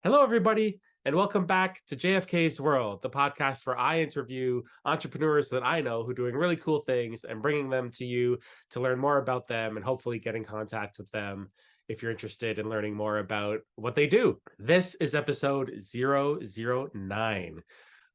Hello, everybody, and welcome back to JFK's World, the podcast where I interview entrepreneurs that I know who are doing really cool things and bringing them to you to learn more about them and hopefully get in contact with them if you're interested in learning more about what they do. This is episode 009.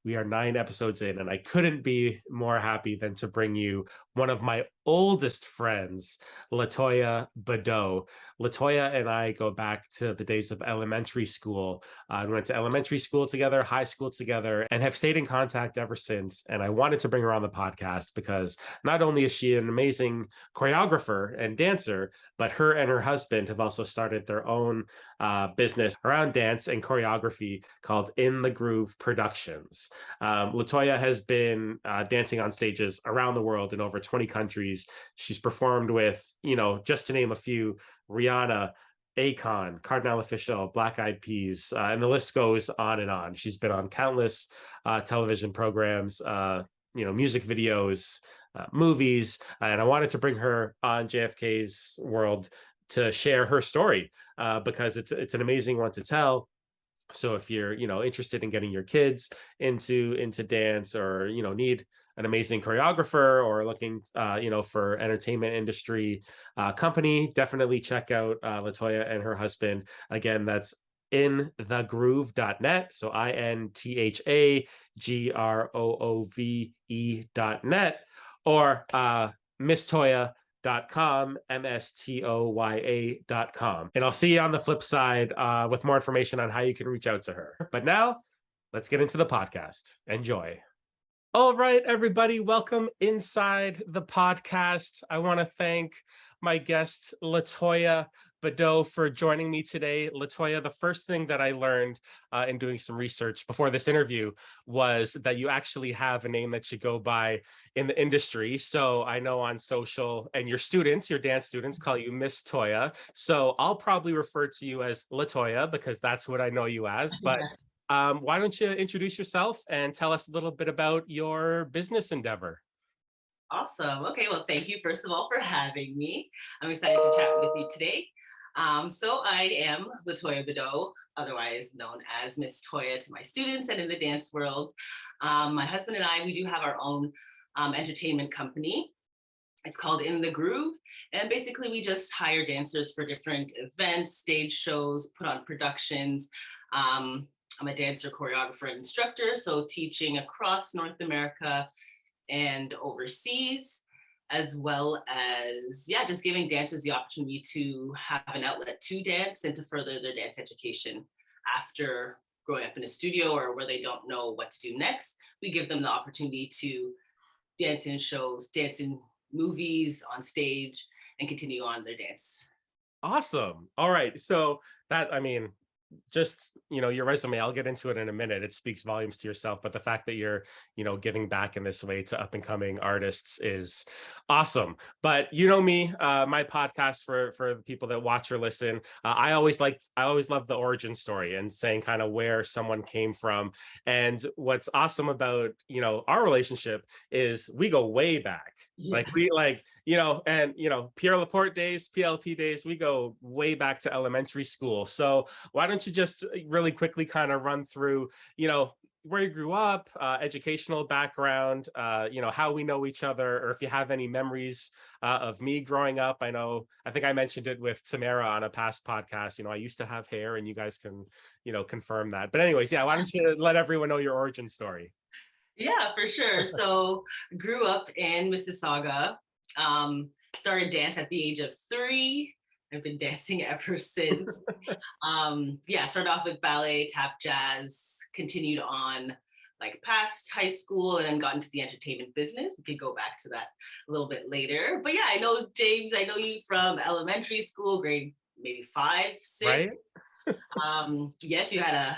We are 9 episodes in, and I couldn't be more happy than to bring you one of my oldest friends, Toya Bedeau. Toya and I go back to the days of elementary school. We went to elementary school together, high school together, and have stayed in contact ever since. And I wanted to bring her on the podcast because not only is she an amazing choreographer and dancer, but her and her husband have also started their own business around dance and choreography called In the Groove Productions. LaToya has been dancing on stages around the world in over 20 countries. She's performed with, just to name a few, Rihanna, Akon, Cardinal Official, Black Eyed Peas, and the list goes on and on. She's been on countless television programs, music videos, movies, and I wanted to bring her on JFK's World to share her story because it's an amazing one to tell. So if you're interested in getting your kids into dance, or need an amazing choreographer, or looking for entertainment industry company, definitely check out LaToya and her husband. Again, that's inthegroove.net. So INTHAGROOVE.net, or MsToya.com, MsToya.com. And I'll see you on the flip side with more information on how you can reach out to her. But now, let's get into the podcast. Enjoy. All right, everybody, welcome inside the podcast. I want to thank my guest, LaToya Bedeau, for joining me today. LaToya, the first thing that I learned in doing some research before this interview was that you actually have a name that you go by in the industry. So I know on social, and your dance students call you MsToya. So I'll probably refer to you as LaToya because that's what I know you as. But why don't you introduce yourself and tell us a little bit about your business endeavor? Awesome. Okay, well, thank you first of all for having me. I'm excited to chat with you today. So I am LaToya Bedeau, otherwise known as MsToya to my students and in the dance world. My husband and I, we do have our own entertainment company. It's called In the Groove. And basically we just hire dancers for different events, stage shows, put on productions. I'm a dancer, choreographer, and instructor, so teaching across North America and overseas, as well as, just giving dancers the opportunity to have an outlet to dance and to further their dance education after growing up in a studio or where they don't know what to do next. We give them the opportunity to dance in shows, dance in movies, on stage, and continue on their dance. Awesome. All right. So just your resume, I'll get into it in a minute. It speaks volumes to yourself, but the fact that you're giving back in this way to up and coming artists is awesome. But me, my podcast, for the people that watch or listen, I always love the origin story and saying kind of where someone came from. And what's awesome about our relationship is we go way back. Yeah. Pierre Laporte days, PLP days, we go way back to elementary school. So why don't you just really quickly kind of run through, where you grew up, educational background, how we know each other, or if you have any memories of me growing up. I think I mentioned it with Tamara on a past podcast. I used to have hair, and you guys can, confirm that. But anyways, why don't you let everyone know your origin story? Yeah, for sure. So grew up in Mississauga, started dance at the age of 3. I've been dancing ever since. Started off with ballet, tap, jazz, continued on like past high school, and then got into the entertainment business. We could go back to that a little bit later. But I know, James, I know you from elementary school, grade maybe 5, 6. Right? Yes, you had a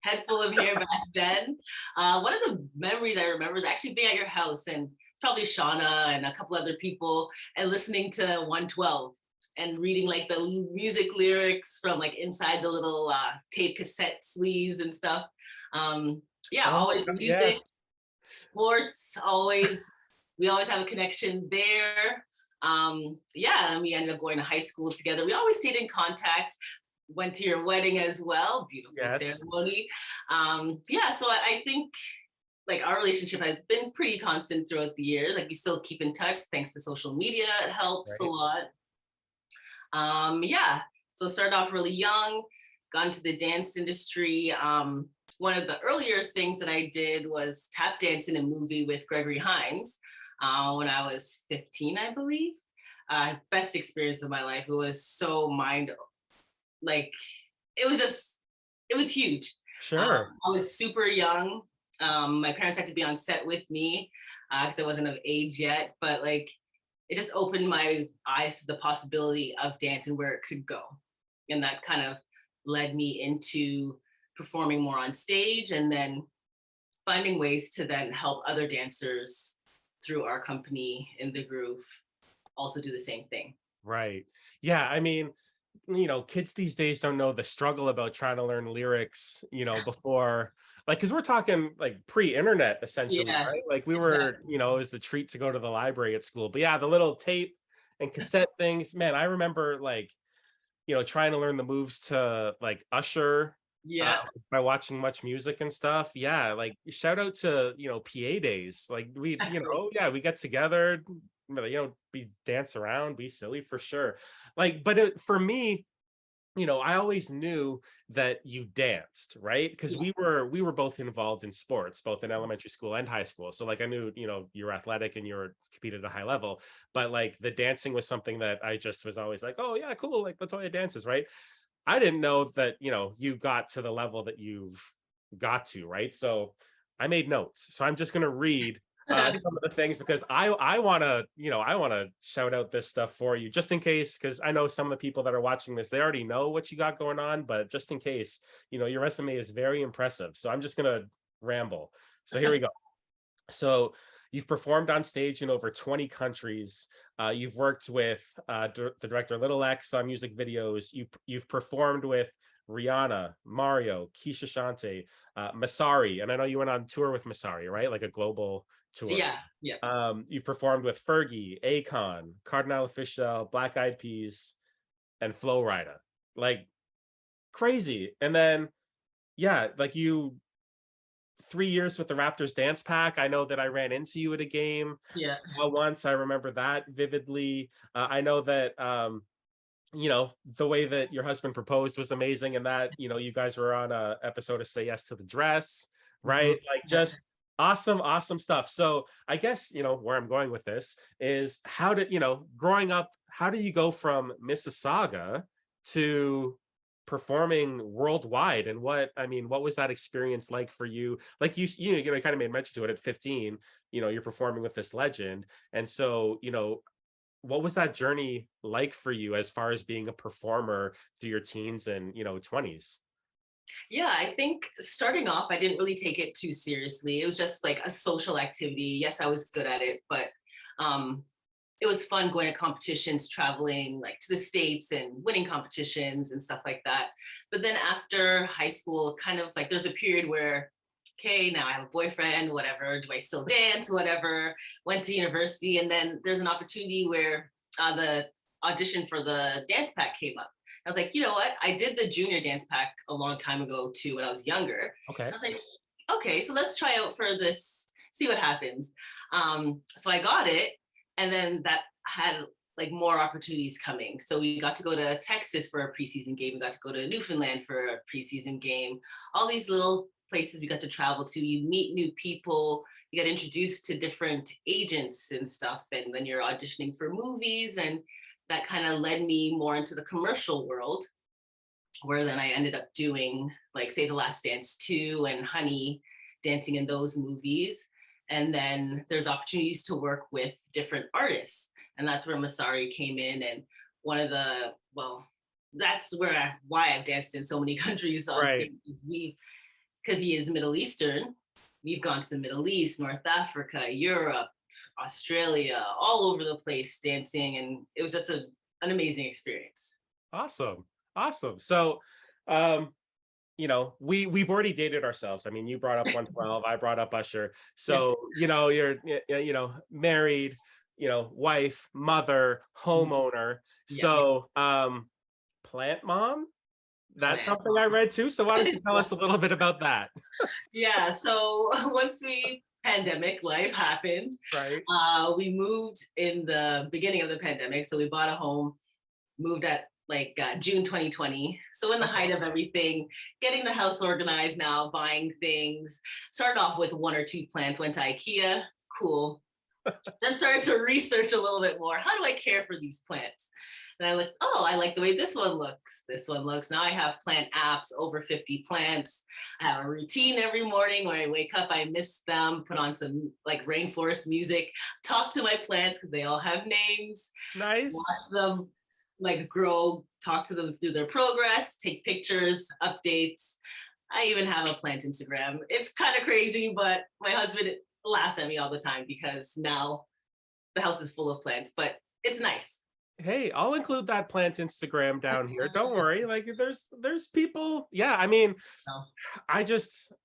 head full of hair back then. One of the memories I remember is actually being at your house, and it's probably Shauna and a couple other people, and listening to 112 and reading like the music lyrics from like inside the little tape cassette sleeves and stuff. Always Yeah. music, sports, we always have a connection there. And we ended up going to high school together. We always stayed in contact. went to your wedding as well. Beautiful Yes. ceremony. Yeah, so I think like our relationship has been pretty constant throughout the years. Like we still keep in touch thanks to social media. It helps a Right. lot. Yeah, so started off really young, got into the dance industry. One of the earlier things that I did was tap dance in a movie with Gregory Hines when I was 15, I believe. Best experience of my life. It was so like it was just it was huge. Sure. I was super young. My parents had to be on set with me because I wasn't of age yet, but like it just opened my eyes to the possibility of dance and where it could go. And that kind of led me into performing more on stage and then finding ways to then help other dancers through our company in the groove also do the same thing. Right. Yeah. I mean, kids these days don't know the struggle about trying to learn lyrics, before, like, because we're talking like pre-internet essentially, Yeah, right? Like we were, exactly. it was a treat to go to the library at school. But yeah, the little tape and cassette things, man, I remember like, trying to learn the moves to like Usher, uh, Yeah. by watching much music and stuff. Yeah, like shout out to, PA days. Like we, yeah, we get together, be dance around, be silly for sure. Like, but for me, I always knew that you danced, right? Because Yeah. we were both involved in sports, both in elementary school and high school. So like I knew, you were athletic and you were competed at a high level, but like the dancing was something that I just was always like, oh yeah, cool, like Latoya dances, right? I didn't know that, you got to the level that you've got to, right? So I made notes. So I'm just going to read some of the things because I want to, I want to shout out this stuff for you just in case, because I know some of the people that are watching this, they already know what you got going on, but just in case, your resume is very impressive. So I'm just going to ramble. So here we go. So you've performed on stage in over 20 countries. You've worked with the director Little X on music videos. You've performed with Rihanna, Mario, Keisha Shante, Masari, and I know you went on tour with Masari, right? Like a global tour. Yeah. Yeah. You've performed with Fergie, Akon, Cardinal Official, Black Eyed Peas, and Flo Rida. Like crazy. And then yeah, like 3 years with the Raptors dance pack. I know that I ran into you at a game Yeah. once. I remember that vividly. I know that the way that your husband proposed was amazing, and that you guys were on a episode of Say Yes to the Dress, Mhm. right? Like just awesome, awesome stuff. So I guess where I'm going with this is how did growing up, how do you go from Mississauga to performing worldwide, and what was that experience like for you? Like you kind of made mention to it at 15, you're performing with this legend, and so what was that journey like for you as far as being a performer through your teens and 20s? Yeah, I think starting off, I didn't really take it too seriously. It was just like a social activity. Yes, I was good at it, but um, it was fun going to competitions, traveling like to the States and winning competitions and stuff like that. But then after high school, kind of like there's a period where, okay, now I have a boyfriend, whatever. Do I still dance? Whatever. Went to university, and then there's an opportunity where the audition for the dance pack came up. I was like, you know what? I did the junior dance pack a long time ago too when I was younger. Okay. I was like, okay, so let's try out for this, see what happens. So I got it, and then that had like more opportunities coming. So we got to go to Texas for a preseason game. We got to go to Newfoundland for a preseason game. All these little places we got to travel to. You meet new people. You get introduced to different agents and stuff, and then you're auditioning for movies, and that kind of led me more into the commercial world, where then I ended up doing like Say the Last Dance 2 and Honey, dancing in those movies. And then there's opportunities to work with different artists. And that's where Masari came in. And one of the, well, that's why I've danced in so many countries on Right. stage. Because he is Middle Eastern, we've gone to the Middle East, North Africa, Europe, Australia, all over the place dancing. And it was just an amazing experience. Awesome. Awesome. So um we've already dated ourselves. I mean, you brought up 112, I brought up Usher. Yeah. So, you're married, wife, mother, Mhm. homeowner. Yeah. So plant mom, That's plan. something I read too. So why don't you tell us a little bit about that? Yeah, so once we pandemic life happened, Right. we moved in the beginning of the pandemic. So we bought a home, moved at like June 2020. So in the Okay. height of everything, getting the house organized now, buying things. Started off with one or two plants, went to IKEA, cool. Then started to research a little bit more. How do I care for these plants? And I looked, oh, I like the way this one looks. This one looks. Now I have plant apps, over 50 plants. I have a routine every morning where I wake up, I miss them, put on some like rainforest music, talk to my plants because they all have names, Nice. watch them like grow, talk to them through their progress, take pictures, updates. I even have a plant Instagram. It's kind of crazy, but my husband laughs at me all the time because now the house is full of plants, but it's nice. Hey, I'll include that plant Instagram down here. Don't worry. Like there's people. Yeah, I mean, So,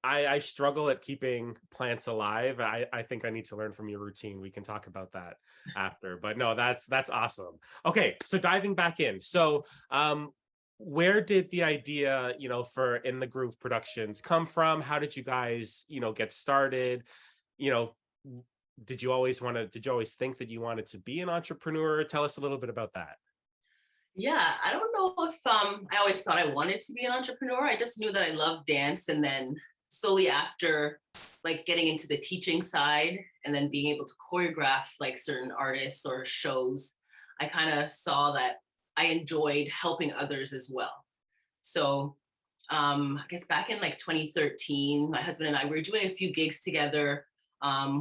I struggle at keeping plants alive. I think I need to learn from your routine. We can talk about that after. But no, that's awesome. Okay, so diving back in. So where did the idea, for In the Groove Productions come from? How did you guys, get started? You know, did you always think that you wanted to be an entrepreneur? Tell us a little bit about that. yeah, I don't know if I always thought I wanted to be an entrepreneur. I just knew that I loved dance, and then slowly after, like getting into the teaching side, and then being able to choreograph like certain artists or shows, I kind of saw that I enjoyed helping others as well. So I guess back in like 2013, my husband and I were doing a few gigs together.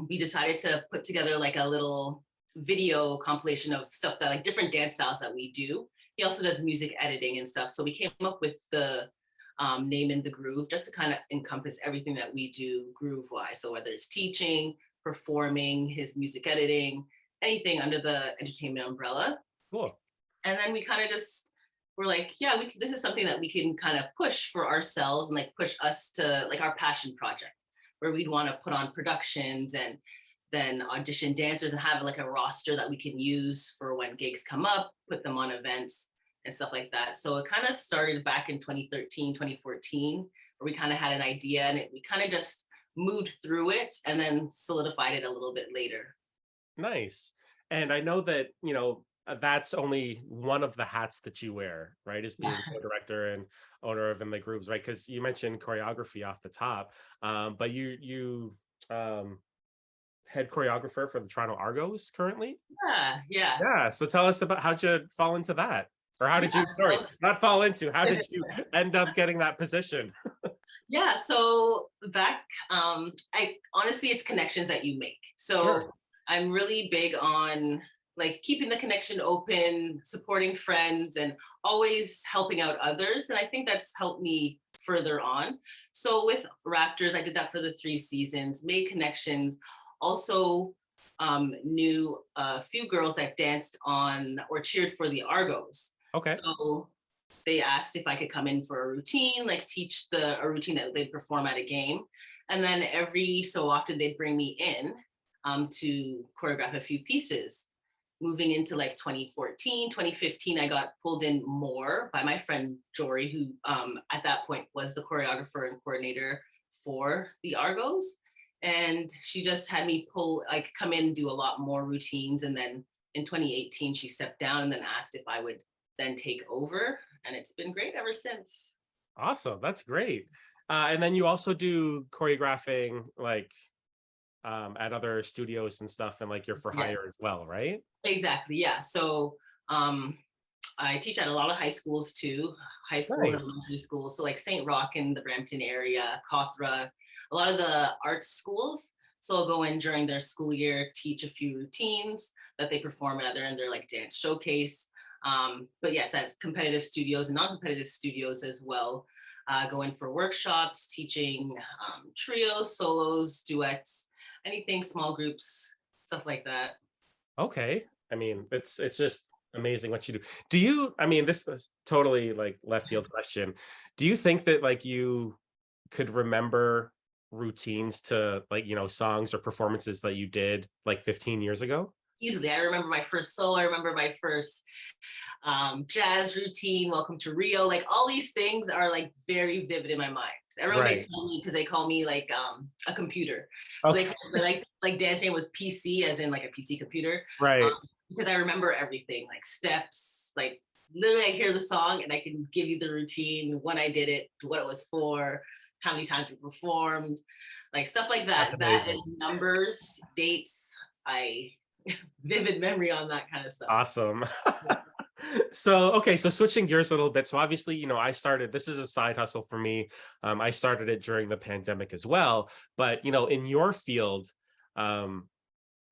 We decided to put together like a little video compilation of stuff that like different dance styles that we do. He also does music editing and stuff. So we came up with the name In the Groove just to kind of encompass everything that we do groove wise. So whether it's teaching, performing, his music editing, anything under the entertainment umbrella. Cool. And then we kind of just were like, yeah, this is something that we can kind of push for ourselves and like push us to like our passion project, where we'd want to put on productions and then audition dancers and have like a roster that we can use for when gigs come up, put them on events and stuff like that. So it kind of started back in 2013, 2014, where we kind of had an idea and we kind of just moved through it and then solidified it a little bit later. Nice. And I know that, that's only one of the hats that you wear, right? Is being co-director and owner of In the Grooves, right? Because you mentioned choreography off the top, but you head choreographer for the Toronto Argos currently. Yeah, yeah, Yeah. So tell us about how'd you fall into that, or how yeah. did you? Sorry, So not fall into. How did you end up getting that position? yeah, so back, I honestly, it's connections that you make. Sure. So I'm really big on like keeping the connection open, supporting friends, and always helping out others. And I think that's helped me further on. So with Raptors, I did that for the 3 seasons, made connections, also knew a few girls that danced on or cheered for the Argos. Okay. So they asked if I could come in for a routine, like teach a routine that they'd perform at a game. And then every so often they'd bring me in to choreograph a few pieces. Moving into like 2014, 2015, I got pulled in more by my friend Jory, who at that point was the choreographer and coordinator for the Argos. And she just had me come in and do a lot more routines. And then in 2018, she stepped down and then asked if I would then take over. And it's been great ever since. Awesome. That's great. And then you also do choreographing like at other studios and stuff, and like you're for Yeah, hire as well, right? exactly. Yeah. So um, I teach at a lot of high schools too, high schools, Nice. elementary schools. So like St. Roch in the Brampton area, Cawthra, a lot of the arts schools. So I'll go in during their school year, teach a few routines that they perform at their like dance showcase. But yes, at competitive studios and non-competitive studios as well. Go in for workshops, teaching trios, solos, duets, anything, small groups, stuff like that. Okay. I mean, it's just amazing what you do. Do you, I mean, this is totally like left field question. Do you think that like you could remember routines to like, songs or performances that you did like 15 years ago? easily. I remember my first solo. I remember my first jazz routine, Welcome to Rio. Like all these things are like very vivid in my mind. Everyone makes Right. fun of me because they call me like a computer. So they Okay. call me like dancing was PC, as in like a PC computer. Um, Right. because I remember everything, like steps, like literally I hear the song and I can give you the routine, when I did it, what it was for, how many times we performed, like stuff like That's that. That amazing. and numbers, dates, I vivid memory on that kind of stuff. Awesome. So, okay, so switching gears a little bit. So obviously, I started, this is a side hustle for me. I started it during the pandemic as well. But, in your field, um,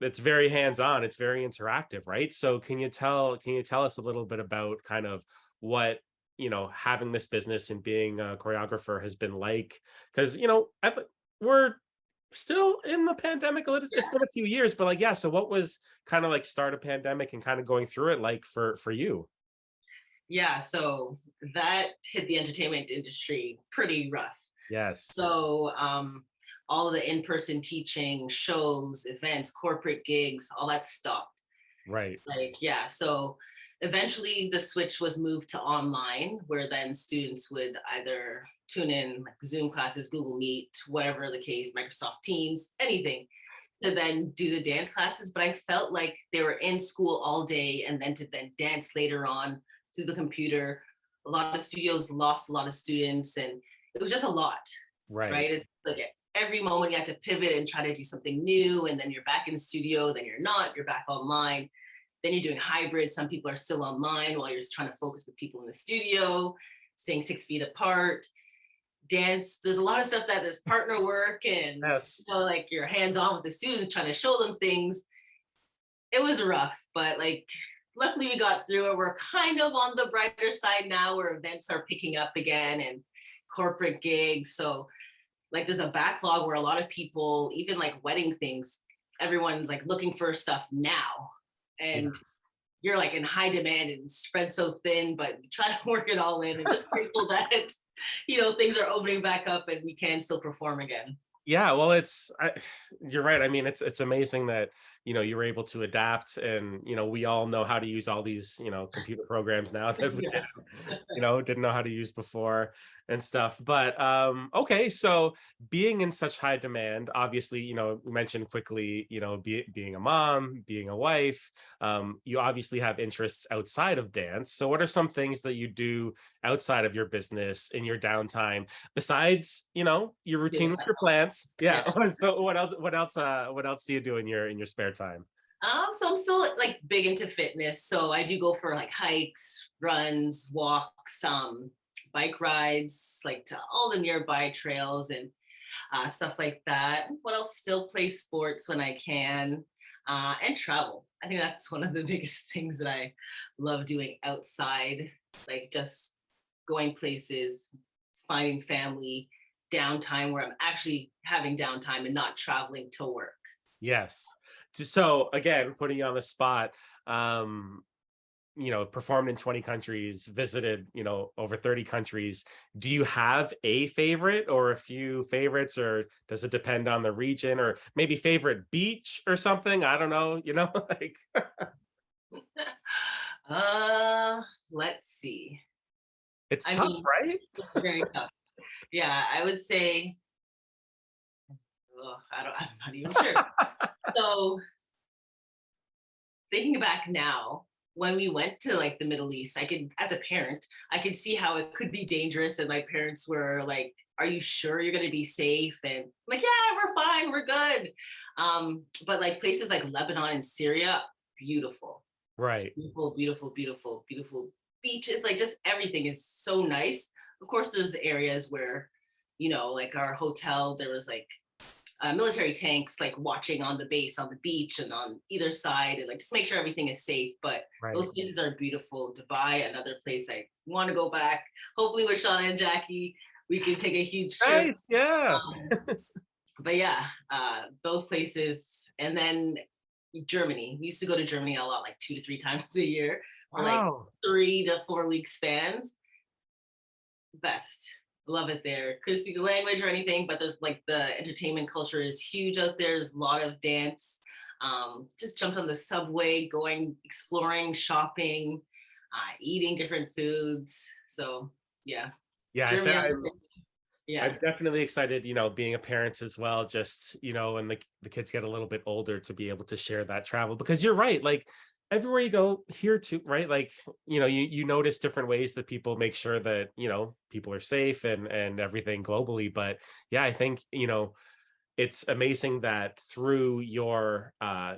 it's very hands-on, it's very interactive, right? So can you tell us a little bit about kind of what, having this business and being a choreographer has been like? Because, we're still in the pandemic a little, it's been a few years, but like, yeah, so what was kind of like start of pandemic and kind of going through it like for you? Yeah, so that hit the entertainment industry pretty rough. Yes. So all of the in-person teaching, shows, events, corporate gigs, all that stopped. Right. Like, yeah, so eventually the switch was moved to online, where then students would either tune in like Zoom classes, Google Meet, whatever the case, Microsoft Teams, anything, to then do the dance classes. But I felt like they were in school all day and then to then dance later on through the computer. A lot of studios lost a lot of students and it was just a lot, Right. right? It's like every moment you have to pivot and try to do something new, and then you're back in the studio, then you're not, you're back online, then you're doing hybrid. Some people are still online while you're just trying to focus with people in the studio, staying 6 feet apart. Dance, there's a lot of stuff that there's partner work and Yes. like you're hands on with the students trying to show them things. It was rough, but like luckily we got through it. We're kind of on the brighter side now where events are picking up again and corporate gigs. So like there's a backlog where a lot of people, even like wedding things, everyone's like looking for stuff now. And Yes. you're like in high demand and spread so thin, but try to work it all in and just grateful that, things are opening back up and we can still perform again. Yeah, well, you're right. I mean, it's amazing that you were able to adapt, and we all know how to use all these computer programs now that we Yeah. didn't know how to use before and stuff. But okay, so being in such high demand, obviously, we mentioned quickly, being a mom, being a wife, you obviously have interests outside of dance. So, what are some things that you do outside of your business in your downtime? Besides, your routine with your plants. Yeah. Yeah. So what else do you do in your spare time? So I'm still like big into fitness. So I do go for like hikes, runs, walks, bike rides, like to all the nearby trails and stuff like that. What else? Still play sports when I can, and travel. I think that's one of the biggest things that I love doing outside, like just going places, finding family, downtime where I'm actually having downtime and not traveling to work. Yes. So again, putting you on the spot, um, performed in 20 countries, visited, over 30 countries. Do you have a favorite or a few favorites, or does it depend on the region, or maybe favorite beach or something? I don't know, like uh, let's see. it's I tough, mean, right? it's very tough. Yeah, I would say, I'm not even sure. So thinking back now, when we went to like the Middle East, I could, as a parent, I could see how it could be dangerous. And my parents were like, "Are you sure you're going to be safe?" And I'm like, "Yeah, we're fine. We're good." But like places like Lebanon and Syria, beautiful, Right. beautiful, beautiful, beautiful, beautiful beaches. Like just everything is so nice. Of course, there's areas where, like our hotel, there was like military tanks like watching on the base on the beach and on either side and like just make sure everything is safe. But Right. those places are beautiful. Dubai, another place I want to go back. Hopefully with Shauna and Jackie, we can take a huge trip. Nice. Yeah. But yeah, those places. And then Germany. We used to go to Germany a lot, like 2 to 3 times a year for like Wow. 3 to 4 week spans. Best. Love it there. Couldn't speak the language or anything, but there's like the entertainment culture is huge out there. There's a lot of dance. Just jumped on the subway, going exploring, shopping, eating different foods. So yeah, Yeah, Germany. Yeah, I'm definitely excited, being a parent as well, just, when the kids get a little bit older to be able to share that travel because you're right, like everywhere you go here too, right? Like, you notice different ways that people make sure that, people are safe and everything globally. But yeah, I think, it's amazing that through your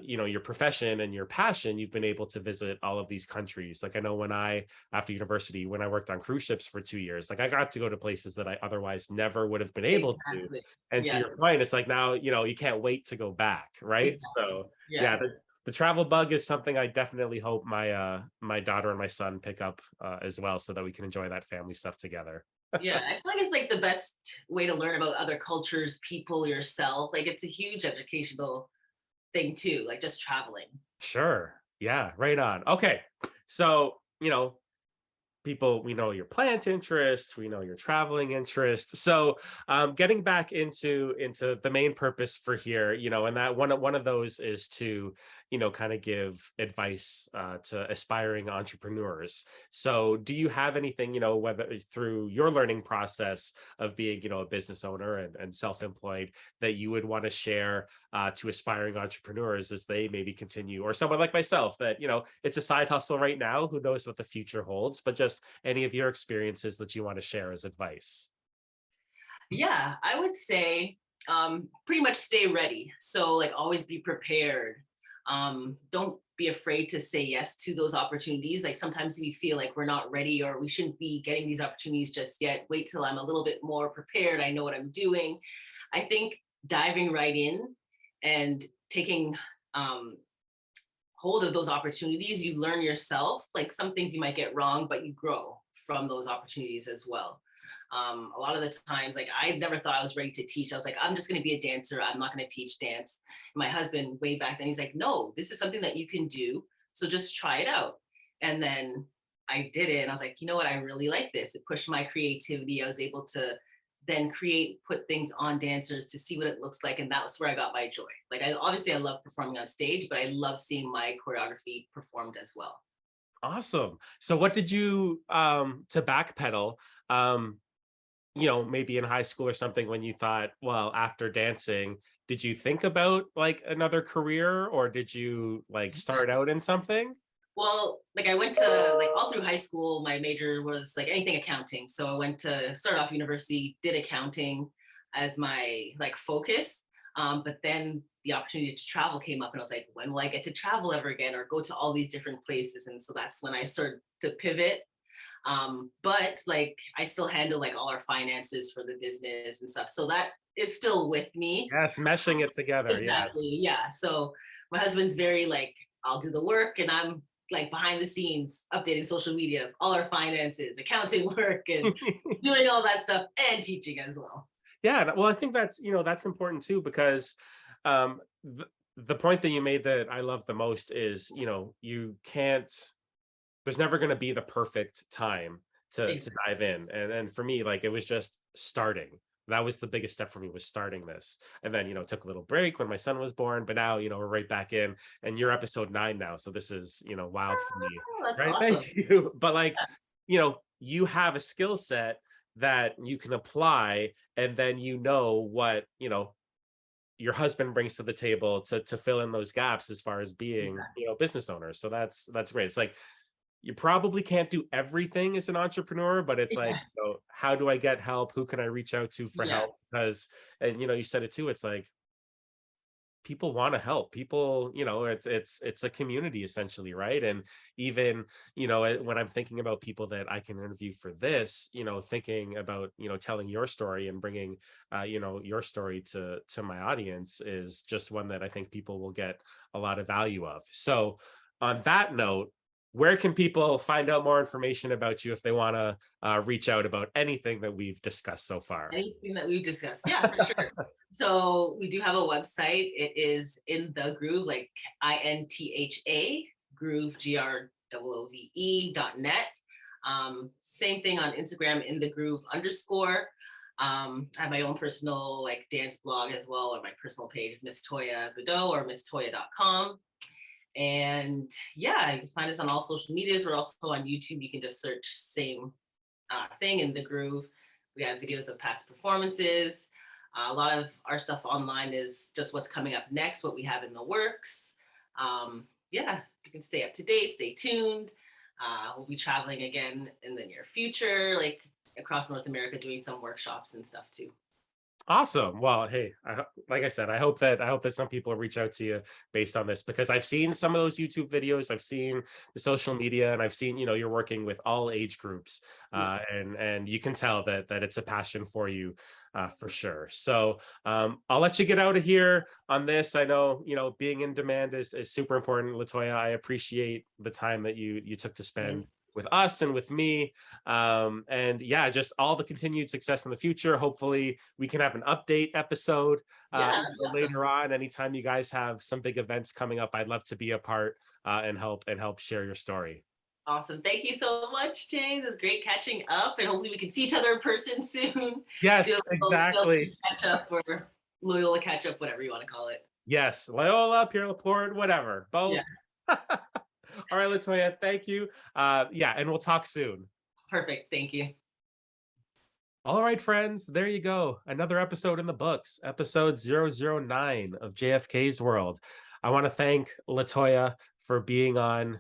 your profession and your passion, you've been able to visit all of these countries. Like I know when I after university, when I worked on cruise ships for 2 years, like I got to go to places that I otherwise never would have been able to. exactly. And to Yeah, your point, it's like now you can't wait to go back, right? exactly. So Yeah. yeah, the travel bug is something I definitely hope my daughter and my son pick up as well, so that we can enjoy that family stuff together. Yeah, I feel like it's like the best way to learn about other cultures, people, yourself. Like it's a huge educational thing too, like just traveling. Sure. Yeah, right on. Okay. So, people, we know your plant interest, we know your traveling interest. So getting back into the main purpose for here, and that one of those is to kind of give advice to aspiring entrepreneurs. So do you have anything, whether it's through your learning process of being a business owner and self-employed, that you would want to share to aspiring entrepreneurs as they maybe continue, or someone like myself that it's a side hustle right now, who knows what the future holds, but just any of your experiences that you want to share as advice? Yeah, I would say pretty much stay ready. So like always be prepared. Don't be afraid to say yes to those opportunities. Like sometimes we feel like we're not ready or we shouldn't be getting these opportunities just yet. Wait till I'm a little bit more prepared. I know what I'm doing. I think diving right in and taking um, hold of those opportunities, you learn yourself. Like some things you might get wrong, but you grow from those opportunities as well. A lot of the times, like I never thought I was ready to teach. I was like, I'm just going to be a dancer. I'm not going to teach dance. My husband, way back then, he's like, no, this is something that you can do. So just try it out. And then I did it. And I was like, you know what? I really like this. It pushed my creativity. I was able to then create, put things on dancers to see what it looks like. And that was where I got my joy. Like I love performing on stage, but I love seeing my choreography performed as well. Awesome. So what did you to backpedal, um maybe in high school or something, when you thought, well, after dancing, did you think about like another career, or did you like start out in something? Well, like I went to like all through high school, my major was like anything accounting. So I went to start off university, did accounting as my like focus. But then the opportunity to travel came up and I was like, when will I get to travel ever again or go to all these different places? And so that's when I started to pivot. But like I still handle like all our finances for the business and stuff. So that is still with me. Yes, meshing it together. Yeah. Exactly. Yeah. So my husband's very like, I'll do the work and I'm like behind the scenes updating social media, all our finances, accounting work, and doing all that stuff and teaching as well. Yeah, well, I think that's important too, because the point that you made that I love the most is, you can't there's never going to be the perfect time to Exactly. dive in. And for me, like, it was just starting. That was the biggest step for me, was starting this. And then, took a little break when my son was born, but now, we're right back in, and you're episode 9 now. So this is, wild for me. Oh, that's Right. awesome. Thank you. But like, you have a skill set that you can apply, and then what, your husband brings to the table to fill in those gaps as far as being, Exactly. business owners. So that's great. It's like you probably can't do everything as an entrepreneur, but it's like, Yeah. how do I get help? Who can I reach out to for Yeah. help? Because, and you said it too, it's like people want to help. People, it's a community essentially, right? And even, when I'm thinking about people that I can interview for this, thinking about, telling your story and bringing, your story to my audience is just one that I think people will get a lot of value of. So on that note, where can people find out more information about you if they want to reach out about anything that we've discussed so far? Anything that we've discussed. Yeah, for sure. So we do have a website. It is in the groove, like INTHA groove, GROOVE.net. Same thing on Instagram, in the groove underscore. I have my own personal like dance blog as well, or my personal page is Miss Toya Bedeau or MsToya.com. And yeah, you can find us on all social medias. We're also on YouTube. You can just search same thing in the groove. We have videos of past performances. A lot of our stuff online is just what's coming up next, what we have in the works. Yeah, you can stay up to date, stay tuned. We'll be traveling again in the near future, like across North America, doing some workshops and stuff too. Awesome. Well, hey, like I said, I hope that some people reach out to you based on this, because I've seen some of those YouTube videos, I've seen the social media, and I've seen, you're working with all age groups, Yes. and you can tell that it's a passion for you, for sure. So I'll let you get out of here on this. I know, being in demand is super important, Latoya. I appreciate the time that you took to spend with us and with me. And yeah, just all the continued success in the future. Hopefully we can have an update episode Yeah, that'd be awesome. later on. Anytime you guys have some big events coming up, I'd love to be a part, and help share your story. Awesome. Thank you so much, James. It's great catching up, and hopefully we can see each other in person soon. Do Yes, a little exactly. selfie catch up or Loyola catch up, whatever you want to call it. Yes, Loyola, Pierre Laporte, whatever, Yeah, both. All right, Latoya, thank you. Yeah, and we'll talk soon. perfect. Thank you. All right, friends, there you go. Another episode in the books, episode 009 of JFK's World. I want to thank Latoya for being on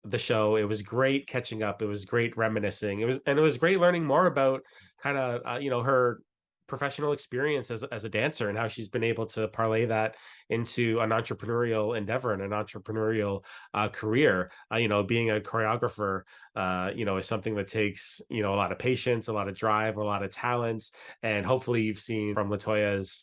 the show. It was great catching up. It was great reminiscing. It was great learning more about kind of her professional experience as a dancer, and how she's been able to parlay that into an entrepreneurial endeavor and an entrepreneurial career. Being a choreographer, is something that takes, a lot of patience, a lot of drive, a lot of talents. And hopefully you've seen from Latoya's,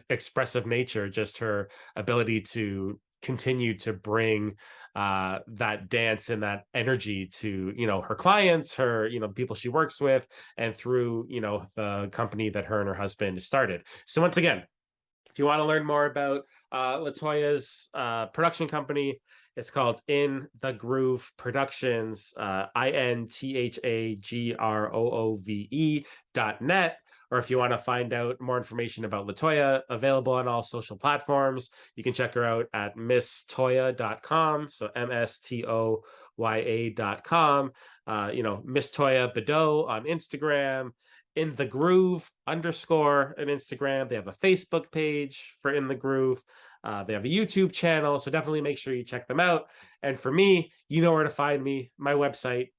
expressive nature, just her ability to continue to bring that dance and that energy to, her clients, her, the people she works with, and through, the company that her and her husband started. So once again, if you want to learn more about Latoya's production company, it's called In the Groove Productions, INTHAGROOVE.net. Or if you want to find out more information about Latoya, available on all social platforms, you can check her out at MsToya.com. So MsToya.com. Miss Toya Bedeau on Instagram, In the Groove _ on Instagram. They have a Facebook page for In the Groove. They have a YouTube channel, so definitely make sure you check them out. And for me, you know where to find me. My website,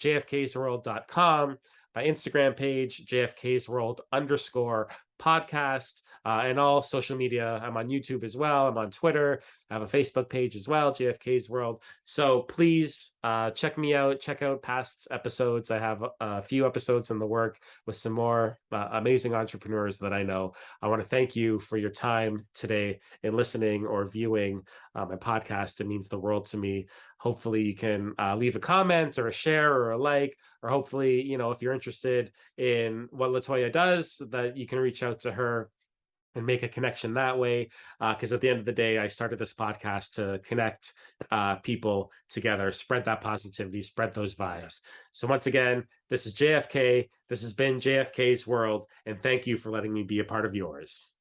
JFKsWorld.com. My Instagram page, JFKsWorld _ podcast, and all social media. I'm on YouTube as well. I'm on Twitter. I have a Facebook page as well, JFK's World. So please check me out. Check out past episodes. I have a few episodes in the work with some more amazing entrepreneurs that I know. I want to thank you for your time today in listening or viewing my podcast. It means the world to me. Hopefully you can leave a comment or a share or a like, or hopefully, if you're interested in what Latoya does, that you can reach out to her and make a connection that way. Because at the end of the day, I started this podcast to connect people together, spread that positivity, spread those vibes. So once again, this is JFK. This has been JFK's World, and thank you for letting me be a part of yours.